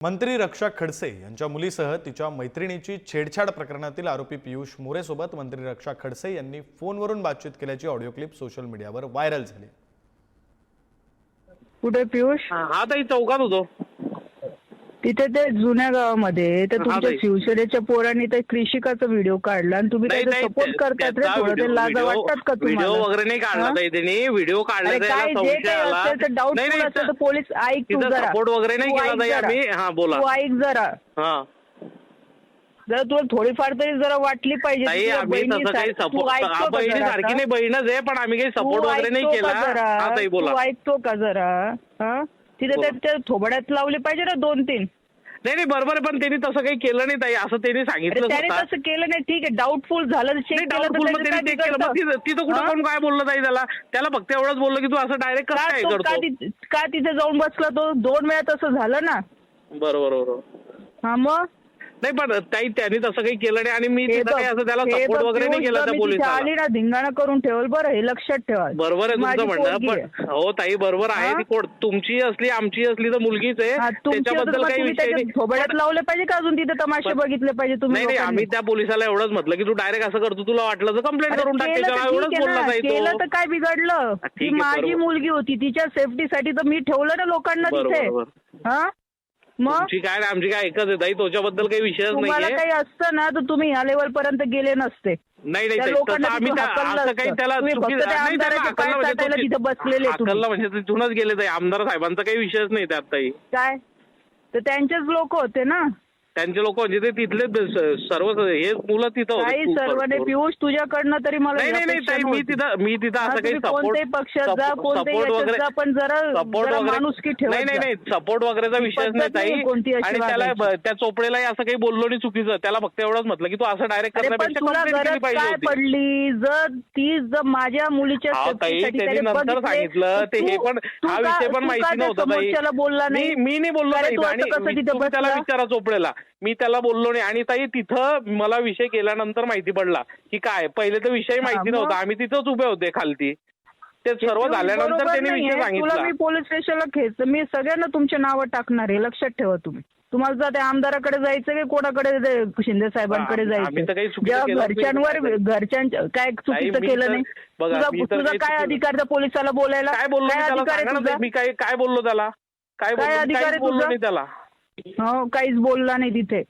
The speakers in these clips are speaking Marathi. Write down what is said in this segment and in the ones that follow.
मंत्री रक्षा खडसे यांच्या मुलीसह तिच्या मैत्रिणीची छेडछाड प्रकरणातील आरोपी पियुष मोरे सोबत मंत्री रक्षा खडसे यांनी फोनवरून बातचीत केल्याची ऑडिओ क्लिप सोशल मीडियावर व्हायरल झाली। कुठे पियुष? हा ताई चौकात होतो तिथे ते जुन्या गावामध्ये तर तुमच्या शिवसेनेच्या पोरांनी ते कृषिकाचा व्हिडिओ काढला आणि तुम्ही त्याचा सपोर्ट करतात रे। थोडं ते लाज वाटतात का तुम्हाला? व्हिडिओ वगैरे नाही काढला ताई त्यांनी, व्हिडिओ काढला काय जे काही असेल तर डाऊटफुल असेल तर पोलीस ऐक तू जरा, सपोर्ट वगैरे नाही केला ताई आम्ही। हा बोला, तू ऐक जरा, हा जरा तुला थोडीफार तरी जरा वाटली पाहिजे। ताई आम्ही तसं काही सपोर्ट, बहिणी सारखी नाही, बहीणच आहे, पण आम्ही काही सपोर्ट वगैरे नाही केला। हा ताई बोला, तू ऐकतो का जरा? हा तिथे त्या थोबड्यात लावले पाहिजे ना 2-3। नाही बरोबर आहे, पण त्यांनी तसं काही केलं नाही ताई, असं त्यांनी सांगितलं। त्याने तसं केलं नाही, ठीक आहे, डाऊटफुल झालं, चेक केलं तर तिथं कुठं कोण काय बोललं ताई? त्याला फक्त एवढंच बोललं की तू असं डायरेक्ट कसं काय करतो? का तिथे जाऊन बसला तो? 2 वेळा तसं झालं ना। बरोबर। हा मग नाही, पण ताई त्यांनी तसं काही केलं नाही आणि मी तिथं काही असं त्याला सपोर्ट वगैरे नाही केला त्या पोलिसाला। आली ना धिंगाणा करून ठेवल, बरं हे लक्षात ठेवा। बरोबर आहे तुमचं म्हणणं, पण हो ताई बरोबर आहे, ती तुमची असली आमची असली तर मुलगीच आहे, त्याच्याबद्दल काही विषय नाही। थोबड्यात लावले पाहिजे का अजून तिथे तमाशे बघितले पाहिजे तुम्ही? नाही, आम्ही त्या पोलिसाला एवढंच म्हटलं की तू डायरेक्ट असं करतो, तुला वाटलं तर कंप्लेंट करून टाक, एवढंच बोलला ताई। केलं तर काय बिघडलं? ती माझी मुलगी होती, तिच्या सेफ्टीसाठी तर मी ठेवलं ना लोकांना तिथे। हा मग आमची काय एकच आहे ताई, त्याच्याबद्दल काही विषयच नाही। तुम्हाला काही असतं ना तर तुम्ही या लेवल पर्यंत गेले नसते। नाही आम्ही असं काही त्याला तिथे बसलेले म्हणजे तिथूनच गेले ताई, आमदार साहेबांचा काही विषयच नाही त्यात ताई। काय तर त्यांचेच लोक होते ना, त्यांचे लोक म्हणजे ते तिथले सर्व हे मुलं तिथं काही सर्व नाही। पियुष तुझ्याकडनं तरी मला नाही मी तिथं असं काही कोणत्याही पक्षात जा, कोणत्याही याच्यात जा, पण जरा माणुसकी ठेवा। नाही सपोर्ट वगैरेचा विषयच नाही ताई। आणि त्याला त्या चोपडेलाही असं काही बोललो नाही चुकीचं, त्याला फक्त एवढंच म्हटलं की तू असं डायरेक्ट करण्यापेक्षा कंप्लेंट केली पाहिजे काय पडली? जर माझ्या मुलीच्या त्यांनी नंतर सांगितलं ते, हे पण हा विषय पण माहिती नव्हता ताई, बोलला नाही, मी नाही बोललो ताई। आणि त्याला विचारा चोपडेला, मी त्याला बोललो नाही। आणि ताई तिथं मला विषय केल्यानंतर माहिती पडला की काय, पहिले तर विषय माहिती नव्हता, आम्ही तिथंच उभे होते खालती, ते सर्व झाल्यानंतर त्यांनी विषय सांगितला। मी पोलीस स्टेशनला खेच, मी सगळ्यांना तुमचे नावं टाकणार आहे, लक्षात ठेवा तुम्ही। तुम्हाला जर त्या आमदाराकडे जायचं की कोणाकडे, शिंदे साहेबांकडे जायचं, घरच्यांच्या काय चुकीचं केलं नाही? तुझा काय अधिकार त्या पोलिसाला बोलायला? काय बोललो मी? काय बोललो त्याला? काय अधिकार बोललो नाही त्याला? हो, काहीच बोलला नाही तिथे,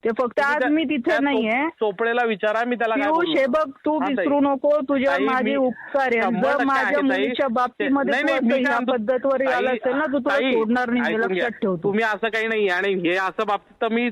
ते फक्त आज मी तिथे नाहीये। चोपडेला विचारा, मी त्याला हे बघ, तू विसरू नको, तुझ्या माझे उपकार आहे। जर माझ्या मुलीच्या बाबतीमध्ये ह्या पद्धतवर आला असेल ना, तू तुला सोडणार नाही, लक्षात ठेव। तुम्ही असं काही नाही, आणि हे असं बाबतीत तर मी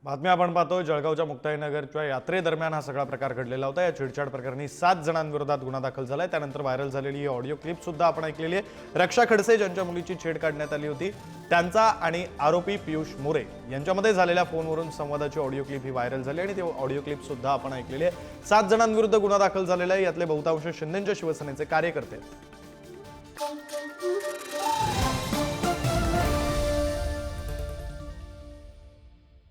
बातमी आपण पाहतोय जळगावच्या मुक्ताईनगरच्या यात्रेदरम्यान हा सगळा प्रकार घडलेला होता। या छेडछाड प्रकरणी 7 जणांविरोधात गुन्हा दाखल झालाय। त्यानंतर व्हायरल झालेली ही ऑडिओ क्लिप सुद्धा आपण ऐकलेली आहे। रक्षा खडसे ज्यांच्या मुलीची छेड काढण्यात आली होती, त्यांचा आणि आरोपी पियुष मोरे यांच्यामध्ये झालेल्या फोनवरून संवादाची ऑडिओ क्लिप ही व्हायरल झाली आणि ती ऑडिओ क्लिप सुद्धा आपण ऐकलेली आहे। 7 जणांविरुद्ध गुन्हा दाखल झालेला आहे, यातले बहुतांश शिंदेच्या शिवसेनेचे कार्यकर्ते आहेत।